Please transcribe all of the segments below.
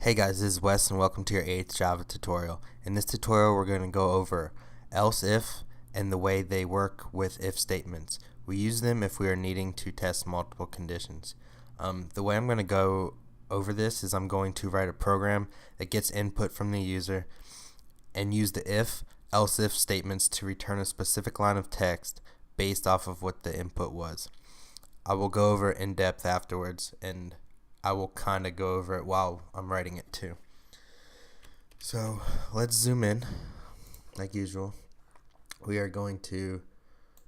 Hey guys, this is Wes and welcome to your 8th Java tutorial. In this tutorial we're going to go over else if and the way they work with if statements. We use them if we are needing to test multiple conditions. The way I'm going to go over this is I'm going to write a program that gets input from the user and use the if, else if statements to return a specific line of text based off of what the input was. I will go over it in depth afterwards, and I will kind of go over it while I'm writing it too. So let's zoom in like usual. We are going to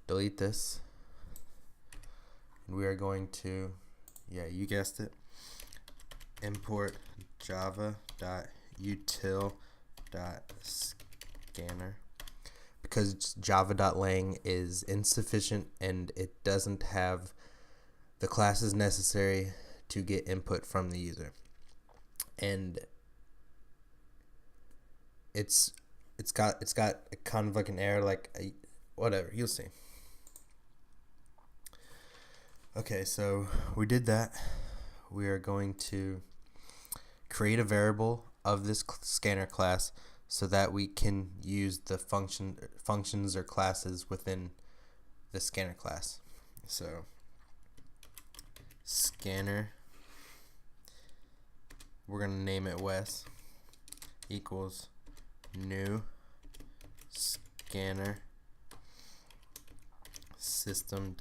delete this, and we are going to, you guessed it, import java.util.scanner because java.lang is insufficient and it doesn't have the classes necessary to get input from the user, and it's got a kind of like an error, whatever, you'll see. Okay, so we did that. We are going to create a variable of this scanner class so that we can use the functions or classes within the scanner class. So scanner, we're going to name it Wes, equals new scanner system.in,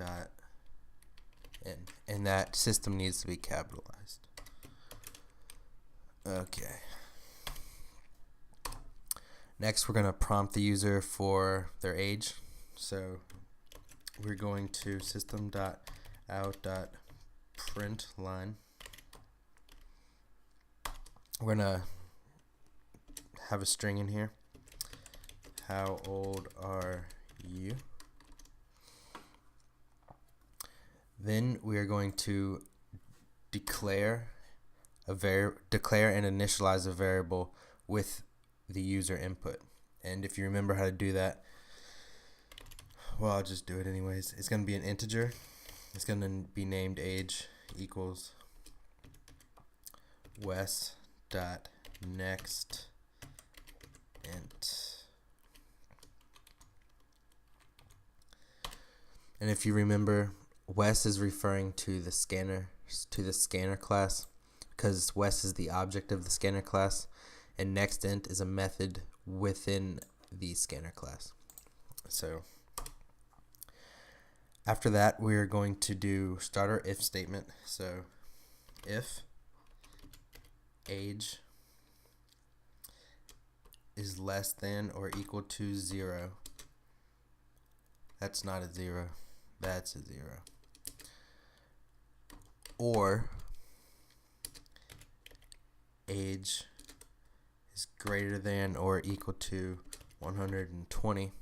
and that system needs to be capitalized. Okay. Next, we're going to prompt the user for their age. So we're going to system.out.println. We're going to have a string in here. How old are you? Then we are going to declare and initialize a variable with the user input. And if you remember how to do that, well, I'll just do it anyways. It's going to be an integer. It's going to be named age equals Wes.next int. And if you remember, Wes is referring to the scanner class because Wes is the object of the scanner class, and next int is a method within the scanner class. So after that, we are going to start our if statement. So if age is less than or equal to 0, that's not a 0, that's a 0. Or age is greater than or equal to 120.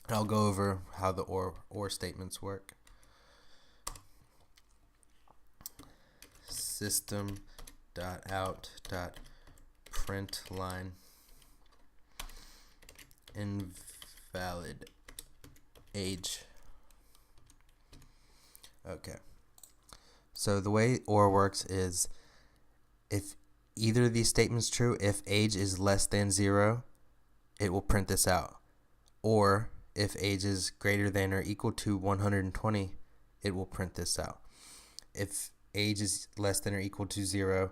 And I'll go over how the or statements work. System.out.println invalid age. Okay. So the way or works is if either of these statements true, if age is less than 0, it will print this out. Or if age is greater than or equal to 120, it will print this out. If age is less than or equal to 0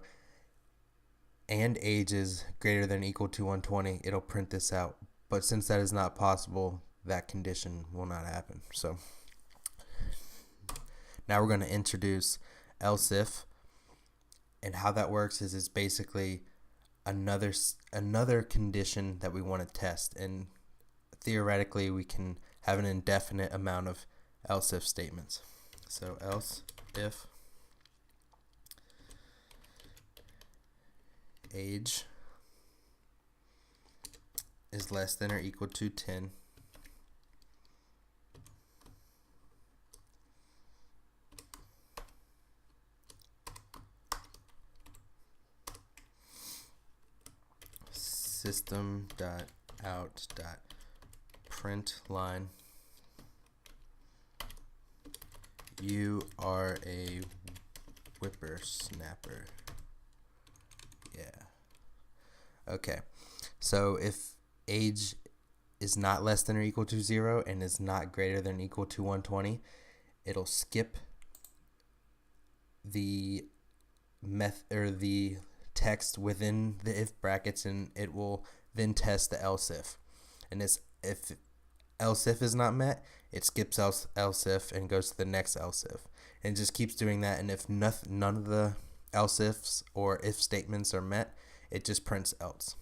and age is greater than or equal to 120, it'll print this out. But since that is not possible, that condition will not happen. So now we're going to introduce else if, and how that works is it's basically another condition that we want to test, and theoretically we can have an indefinite amount of else if statements. So else if age is less than or equal to 10, system.out.println you are a whippersnapper. Okay, so if age is not less than or equal to 0 and is not greater than or equal to 120, it'll skip the the text within the if brackets, and it will then test the else if. And if else if is not met, it skips else if and goes to the next else if, and it just keeps doing that. And if none of the else ifs or if statements are met, it just prints else.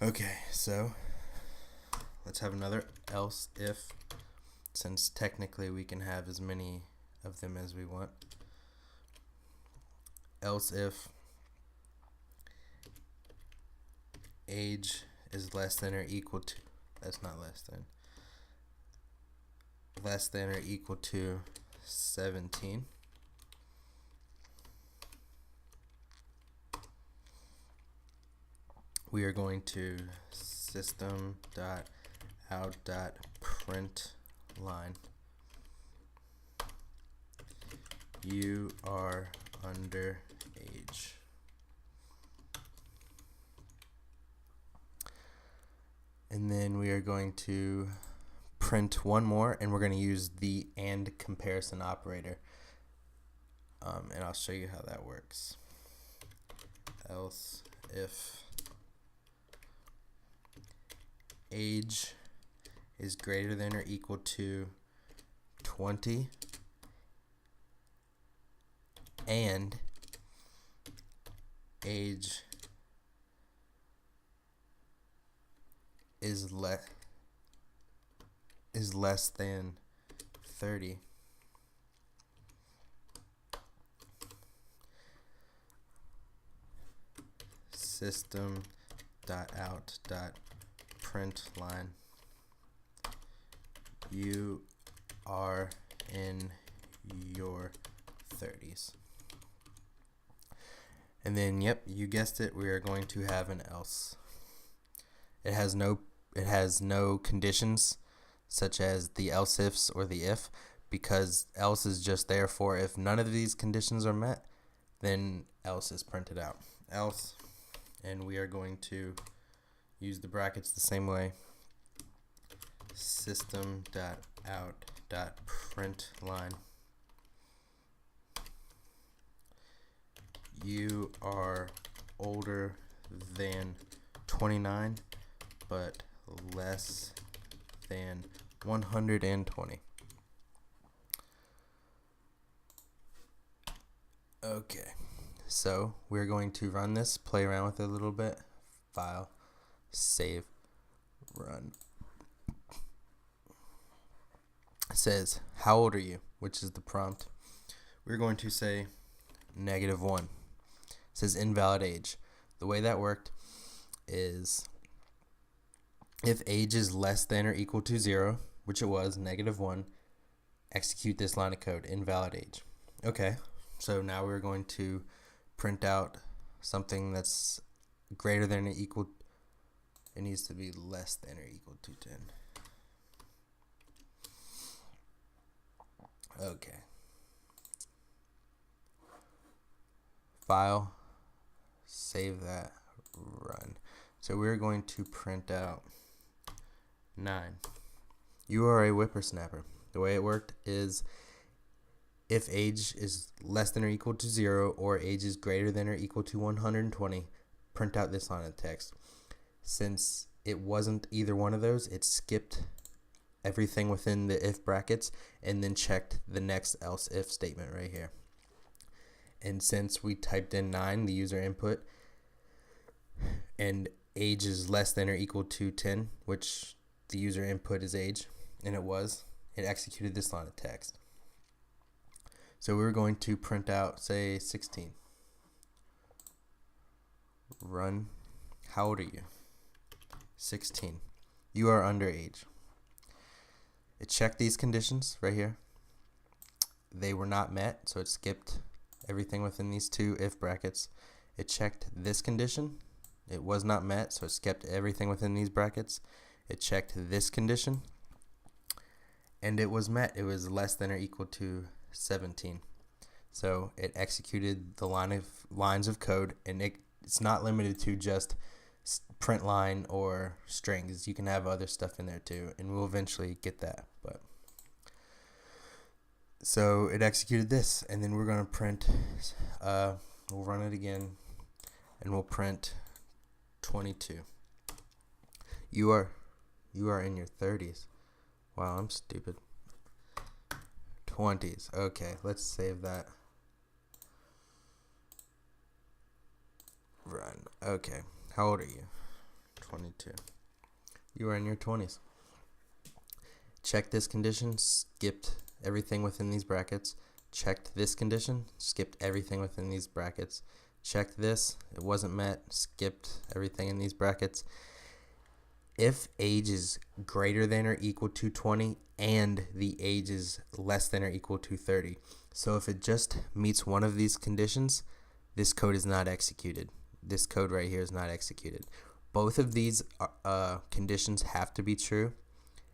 Okay, so let's have another else if, since technically we can have as many of them as we want. Else if age is less than or equal to, that's not less than or equal to 17. We are going to system.out.println you are under age. And then we are going to print one more, and we're going to use the AND comparison operator. And I'll show you how that works. Else if age is greater than or equal to 20 and age is less than 30, system.out.println you are in your 30s. And then, yep, you guessed it, we are going to have an else. It has no conditions such as the else ifs or the if, because else is just there for if none of these conditions are met, then else is printed out. Else, and we are going to use the brackets the same way. System.out.println you are older than 29 but less than 120. Okay, so we're going to run this, play around with it a little bit. File, save, run. It says, how old are you? Which is the prompt. We're going to say -1. It says invalid age. The way that worked is if age is less than or equal to 0, which it was, -1, execute this line of code, invalid age. Okay, so now we're going to print out something that's greater than or equal, it needs to be less than or equal to 10. Okay. File, save that, run. So we're going to print out 9. You are a whippersnapper. The way it worked is if age is less than or equal to 0 or age is greater than or equal to 120, print out this line of text. Since it wasn't either one of those, it skipped everything within the if brackets and then checked the next else if statement right here. And since we typed in 9, the user input, and age is less than or equal to 10, which the user input is age, and it was, it executed this line of text. So we're going to print out, say, 16. Run. How old are you? 16. You are underage. It checked these conditions right here. They were not met, so it skipped everything within these two if brackets. It checked this condition. It was not met, so it skipped everything within these brackets. It checked this condition, and it was met. It was less than or equal to 17. So it executed the lines of code, and it it's not limited to just print line or strings. You can have other stuff in there too, and we'll eventually get that. But so it executed this, and then we're going to print, we'll run it again, and we'll print 22. You are in your 30s. Wow, I'm stupid. 20s. Okay, let's save that. Run. Okay. How old are you? 22. You are in your 20s. Check this condition, skipped everything within these brackets. Checked this condition, skipped everything within these brackets. Checked this, it wasn't met, skipped everything in these brackets. If age is greater than or equal to 20 and the age is less than or equal to 30. So if it just meets one of these conditions, this code is not executed. This code right here is not executed. Both of these conditions have to be true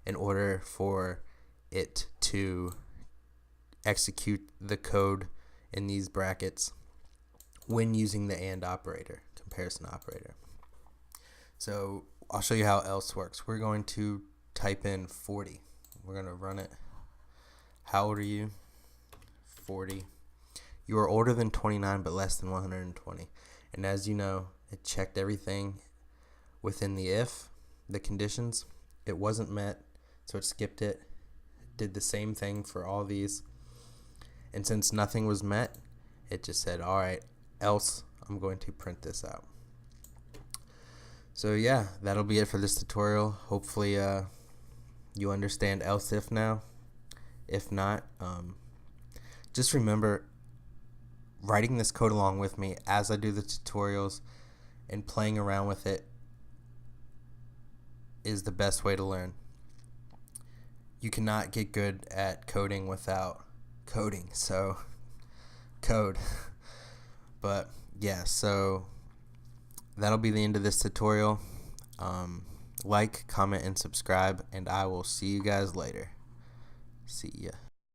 in order for it to execute the code in these brackets when using the AND operator, comparison operator. So I'll show you how else works. We're going to type in 40. We're going to run it. How old are you? 40. You are older than 29 but less than 120. And as you know, it checked everything within the if, the conditions. It wasn't met, so it skipped it. Did the same thing for all these. And since nothing was met, it just said, all right, else I'm going to print this out. So yeah, that'll be it for this tutorial. Hopefully you understand else if now. If not, just remember writing this code along with me as I do the tutorials and playing around with it is the best way to learn. You cannot get good at coding without coding, so code. But yeah, so that'll be the end of this tutorial. Like, comment, and subscribe, and I will see you guys later. See ya.